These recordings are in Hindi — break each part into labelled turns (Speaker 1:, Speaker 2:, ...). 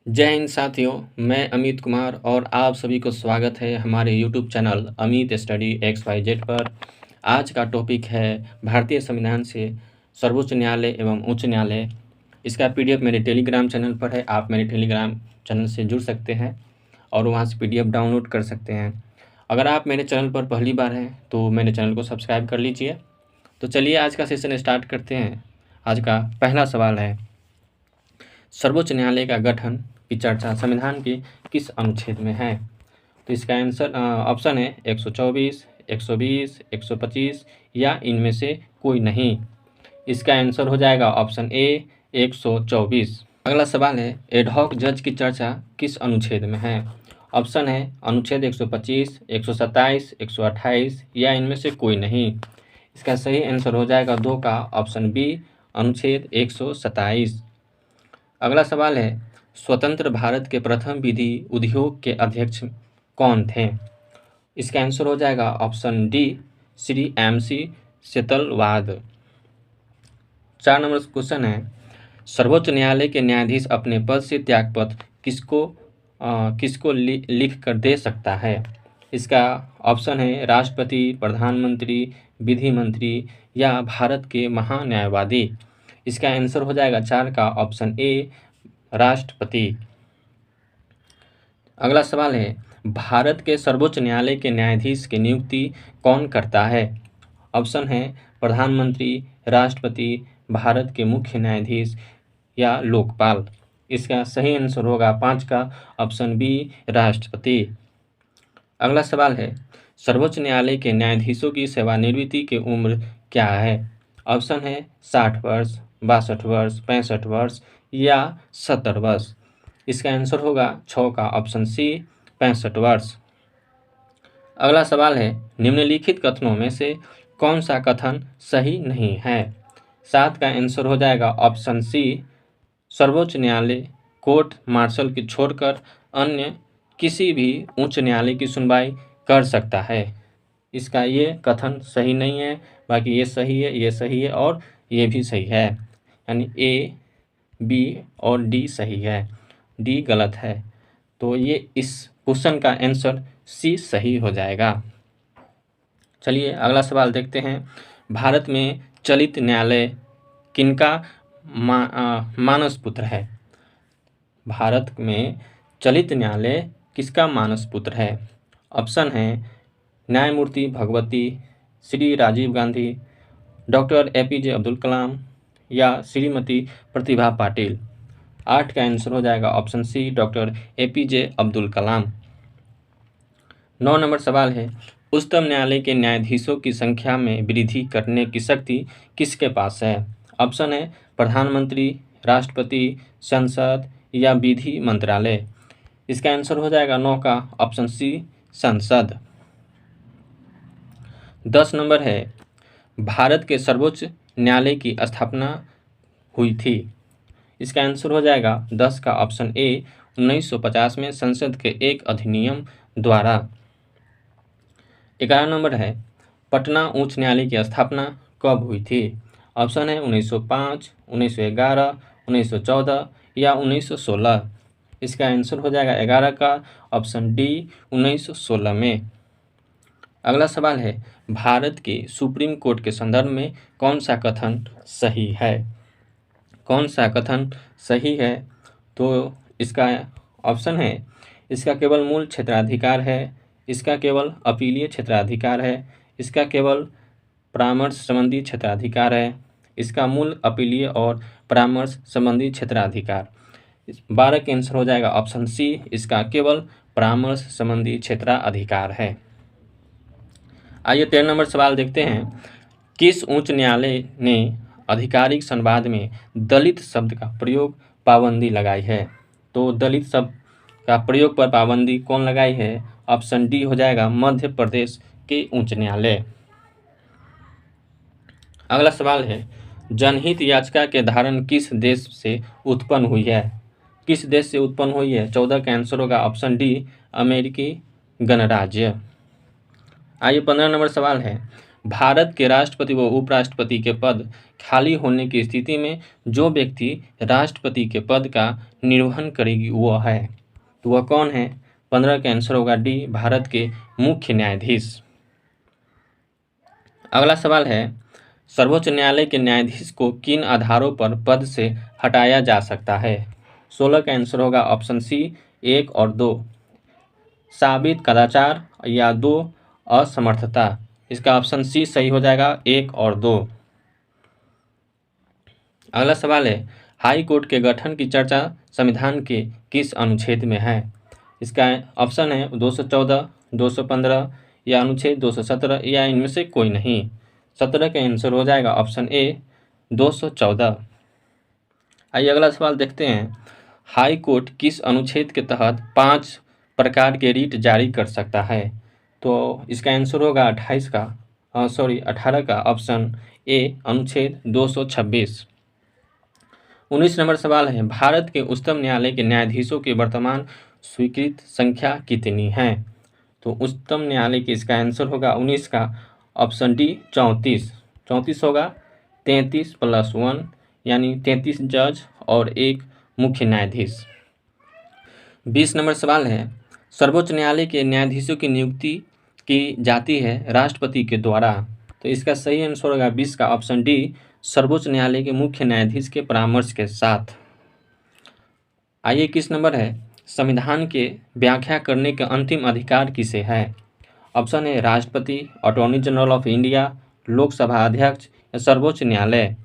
Speaker 1: जय हिंद साथियों, मैं अमित कुमार और आप सभी को स्वागत है हमारे YouTube channel Amit study XYZ पर। आज का टॉपिक है भारतीय संविधान से सर्वोच्च न्यायालय एवं उच्च न्यायालय। इसका PDF मेरे टेलीग्राम चैनल पर है। आप मेरे टेलीग्राम चैनल से जुड़ सकते हैं और वहां से PDF डाउनलोड कर सकते हैं। अगर आप मेरे चैनल पर पहली बार हैं तो मेरे चैनल को सब्सक्राइब कर लीजिए। तो चलिए आज का सेशन स्टार्ट करते हैं। आज का पहला सवाल है, सर्वोच्च न्यायालय का गठन की चर्चा संविधान के किस अनुच्छेद में है? तो इसका आंसर ऑप्शन है 124, 120, 125 या इनमें से कोई नहीं। इसका आंसर हो जाएगा ऑप्शन ए 124। अगला सवाल है, एडहॉक जज की चर्चा किस अनुच्छेद में है? ऑप्शन है अनुच्छेद 125, 127, 128 या इनमें से कोई नहीं। इसका सही आंसर हो जाएगा 2 का ऑप्शन बी अनुच्छेद 127। अगला सवाल है, स्वतंत्र भारत के प्रथम विधि उद्योग के अध्यक्ष कौन थे? इसका आंसर हो जाएगा option D Shri MC सेतलवाद। 4 number question है, सर्वोच्च न्यायालय के न्यायाधीश अपने पद से त्यागपत्र किसको लिख कर दे सकता है? इसका ऑप्शन है राष्ट्रपति, प्रधानमंत्री, विधि मंत्री या भारत के महान्यायवादी। इसका आंसर हो जाएगा 4 का ऑप्शन ए राष्ट्रपति। अगला सवाल है, भारत के सर्वोच्च न्यायालय के न्यायाधीश की नियुक्ति कौन करता है? ऑप्शन है प्रधानमंत्री, राष्ट्रपति, भारत के मुख्य न्यायाधीश या लोकपाल। इसका सही आंसर होगा 5 का ऑप्शन बी राष्ट्रपति। अगला सवाल है, सर्वोच्च न्यायालय के न्यायाधीशों की सेवानिवृत्ति की उम्र क्या है? ऑप्शन है 60 वर्ष, 62 वर्ष, 65 वर्ष या 70 वर्ष। इसका आंसर होगा 6 का ऑप्शन सी 65 वर्ष। अगला सवाल है, निम्नलिखित कथनों में से कौन सा कथन सही नहीं है? 7 का आंसर हो जाएगा ऑप्शन सी सर्वोच्च न्यायालय कोर्ट मार्शल की छोड़कर अन्य किसी भी उच्च न्यायालय की सुनवाई कर सकता है। इसका ये कथन सही नहीं है, बाकी ये सही है, ये सही है और ये भी सही है, यानी ए, बी और डी सही है, डी गलत है। तो ये इस क्वेश्चन का आंसर सी सही हो जाएगा। चलिए अगला सवाल देखते हैं, भारत में चलित न्यायालय किनका मानस पुत्र है? भारत में चलित न्यायालय किसका मानस पुत्र है? ऑप्शन है न्यायमूर्ति भगवती, श्री राजीव गांधी, डॉक्टर APJ अब्दुल कलाम या श्रीमती प्रतिभा पाटिल। 8 का आंसर हो जाएगा option C doctor APJ Abdul Kalam. 9 number सवाल है, उच्चतम न्यायालय के न्यायाधीशों की संख्या में वृद्धि करने की शक्ति किसके पास है? ऑप्शन है प्रधानमंत्री, राष्ट्रपति, संसद या विधि मंत्रालय। इसका आंसर हो जाएगा 9 का ऑप्शन सी संसद। 10 नंबर है, भारत के सर्वोच्च न्यायालय की स्थापना हुई थी। इसका आंसर हो जाएगा 10 का ऑप्शन ए 1950 में संसद के एक अधिनियम द्वारा। 11 नंबर है, पटना उच्च न्यायालय की स्थापना कब हुई थी? ऑप्शन है 1905, 1911, 1914 या 1916। इसका आंसर हो जाएगा 11 का ऑप्शन डी 1916 में। अगला सवाल है, भारत के सुप्रीम कोर्ट के संदर्भ में कौन सा कथन सही है? कौन सा कथन सही है? तो इसका ऑप्शन है इसका केवल मूल क्षेत्राधिकार है, इसका केवल अपीलीय क्षेत्राधिकार है, इसका केवल परामर्श संबंधी क्षेत्राधिकार है, इसका मूल अपीलीय और परामर्श संबंधी क्षेत्राधिकार। 12 का आंसर हो जाएगा ऑप्शन सी इसका केवल परामर्श संबंधी क्षेत्राधिकार है। आइए 13 नंबर सवाल देखते हैं, किस उच्च न्यायालय ने आधिकारिक संवाद में दलित शब्द का प्रयोग पाबंदी लगाई है? तो दलित शब्द का प्रयोग पर पाबंदी कौन लगाई है? ऑप्शन डी हो जाएगा मध्य प्रदेश के उच्च न्यायालय। अगला सवाल है, जनहित याचिका के धारण किस देश से उत्पन्न हुई है? किस देश से उत्पन्न हुई है? 14 का आंसर होगा ऑप्शन डी अमेरिकी गणराज्य। आइए 15 नंबर सवाल है, भारत के राष्ट्रपति व उपराष्ट्रपति के पद खाली होने की स्थिति में जो व्यक्ति राष्ट्रपति के पद का निर्वहन करेगी वह है, तो वह कौन है? 15 का आंसर होगा डी, भारत के मुख्य न्यायाधीश। अगला सवाल है, सर्वोच्च न्यायालय के न्यायाधीश को किन आधारों पर पद से हटाया जा सकता है? 16 का आंसर होगा ऑप्शन सी 1 और 2, साबित कदाचार या 2 असमर्थता। इसका ऑप्शन सी सही हो जाएगा, 1 और 2। अगला सवाल है, हाई कोर्ट के गठन की चर्चा संविधान के किस अनुच्छेद में है? इसका ऑप्शन है 214, 215 या अनुच्छेद 217 या इनमें से कोई नहीं। 17 का आंसर हो जाएगा ऑप्शन ए 214। आइए अगला सवाल देखते हैं, हाई कोर्ट किस अनुच्छेद के तहत 5 प्रकार के रीट जारी कर सकता है? तो इसका आंसर होगा 18 का ऑप्शन ए अनुच्छेद 226। 19 नंबर सवाल है, भारत के उच्चतम न्यायालय के न्यायाधीशों की वर्तमान स्वीकृत संख्या कितनी है? तो उच्चतम न्यायालय की इसका आंसर होगा 19 का ऑप्शन डी 34। 34 होगा, 33 + 1 यानी 33 जज और 1 मुख्य न्यायाधीश। 20 नंबर सवाल है, सर्वोच्च न्यायालय के न्यायाधीशों की नियुक्ति की जाती है राष्ट्रपति के द्वारा। तो इसका सही आंसर होगा 20 का ऑप्शन डी, सर्वोच्च न्यायालय के मुख्य न्यायाधीश के परामर्श के साथ। आइए 21 नंबर है, संविधान के व्याख्या करने का अंतिम अधिकार किसे है? ऑप्शन है राष्ट्रपति, attorney general of India, Lok Sabha अध्यक्ष या सर्वोच्च न्यायालय।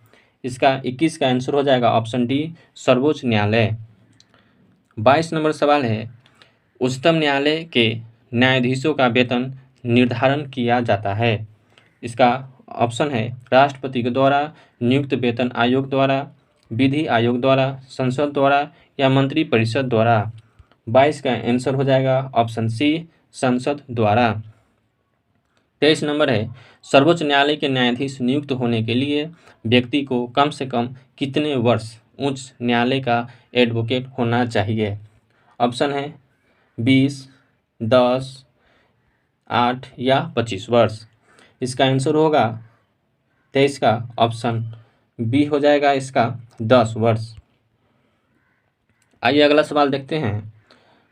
Speaker 1: इसका 21 का आंसर हो जाएगा ऑप्शन डी, सर्वोच्च न्यायालय। 22 नंबर सवाल है, उच्चतम न्यायालय के न्यायाधीशों का वेतन निर्धारण किया जाता है। इसका ऑप्शन है राष्ट्रपति के द्वारा, नियुक्त वेतन आयोग द्वारा, विधि आयोग द्वारा, संसद द्वारा या मंत्री परिषद द्वारा। 22 का आंसर हो जाएगा ऑप्शन सी, संसद द्वारा। 23 नंबर है, सर्वोच्च न्यायालय के न्यायाधीश नियुक्त होने के लिए व्यक्ति को कम से कम कितने वर्ष उच्च न्यायालय का एडवोकेट होना चाहिए? ऑप्शन है 20, 10, 8 या 25 वर्ष। इसका आंसर होगा 23 का ऑप्शन बी हो जाएगा, इसका 10 वर्ष। आइए अगला सवाल देखते हैं,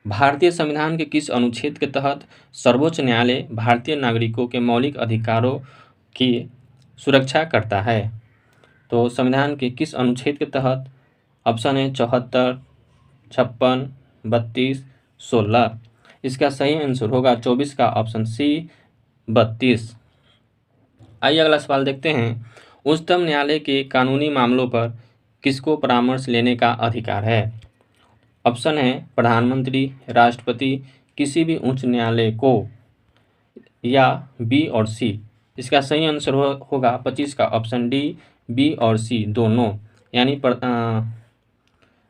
Speaker 1: भारतीय संविधान के किस अनुच्छेद के तहत सर्वोच्च न्यायालय भारतीय नागरिकों के मौलिक अधिकारों की सुरक्षा करता है? तो संविधान के किस अनुच्छेद के तहत? ऑप्शन है 74, 56, 32, 16। इसका सही आंसर होगा 24 का ऑप्शन सी, 32। आइए अगला सवाल देखते हैं, उच्चतम न्यायालय के कानूनी मामलों पर किसको परामर्श लेने का अधिकार है? ऑप्शन है प्रधानमंत्री, राष्ट्रपति, किसी भी उच्च न्यायालय को, या बी और सी। इसका सही आंसर होगा 25 का ऑप्शन डी, बी और सी दोनों, यानी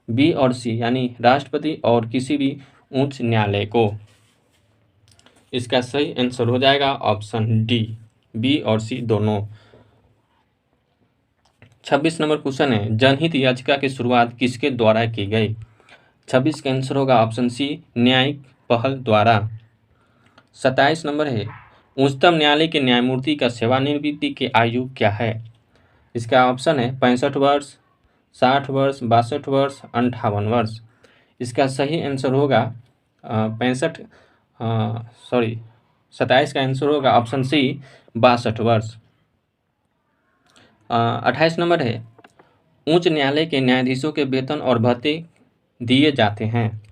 Speaker 1: बी और सी यानी राष्ट्रपति और किसी भी उच्च न्यायालय को। इसका सही आंसर हो जाएगा ऑप्शन डी, बी और सी दोनों। 26 नंबर क्वेश्चन है, जनहित याचिका की शुरुआत किसके द्वारा की गई? 26 का आंसर होगा ऑप्शन सी, न्यायिक पहल द्वारा। 27 नंबर है, उच्चतम न्यायालय के न्यायमूर्ति का सेवानिवृत्ति की आयु क्या है? इसका ऑप्शन है 65 वर्ष, 60 वर्ष, 62 वर्ष, 58 वर्ष। इसका सही आंसर होगा 27 का आंसर होगा ऑप्शन सी, 62 वर्ष। 28 नंबर है, उच्च न्यायालय के न्यायाधीशों के वेतन और भत्ते दिए जाते हैं।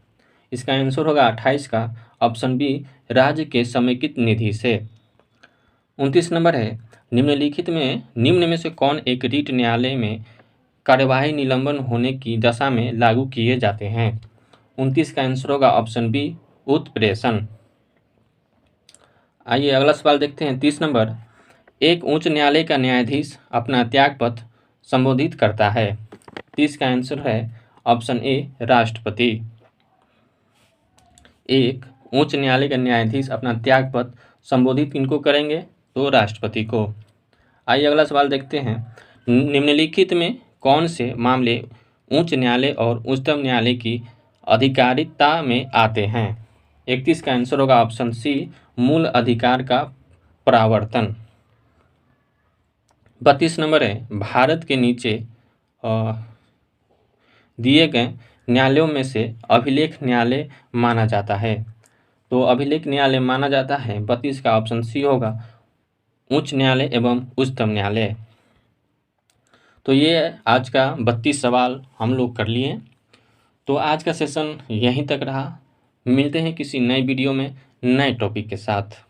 Speaker 1: इसका आंसर होगा 28 का ऑप्शन बी, राज्य के समेकित निधि से। 29 नंबर है, निम्न में से कौन एक रीट न्यायालय में कार्यवाही निलंबन होने की दशा में लागू किए जाते हैं? 29 का आंसर होगा ऑप्शन बी, उत्प्रेषण। आइए अगला सवाल देखते हैं, 30 नंबर, एक उच्च न्यायालय का न्यायाधीश अपना त्यागपत्र संबोधित करता है। 30 का आंसर है ऑप्शन ए, राष्ट्रपति। एक उच्च न्यायालय का न्यायाधीश अपना त्यागपत्र संबोधित किनको करेंगे? तो राष्ट्रपति को। आइए अगला सवाल देखते हैं, निम्नलिखित में कौन से मामले उच्च न्यायालय और उच्चतम न्यायालय की अधिकारिता में आते हैं? 31 का आंसर होगा ऑप्शन सी, मूल अधिकार का परावर्तन। 32 नंबर है, भारत के नीचे दिए गए न्यायालयों में से अभिलेख न्यायालय माना जाता है। तो अभिलेख न्यायालय माना जाता है 32 का ऑप्शन सी होगा, उच्च न्यायालय एवं उच्चतम न्यायालय। तो ये आज का 32 सवाल हम लोग कर लिए। तो आज का सेशन यहीं तक रहा। मिलते हैं किसी नए वीडियो में नए टॉपिक के साथ।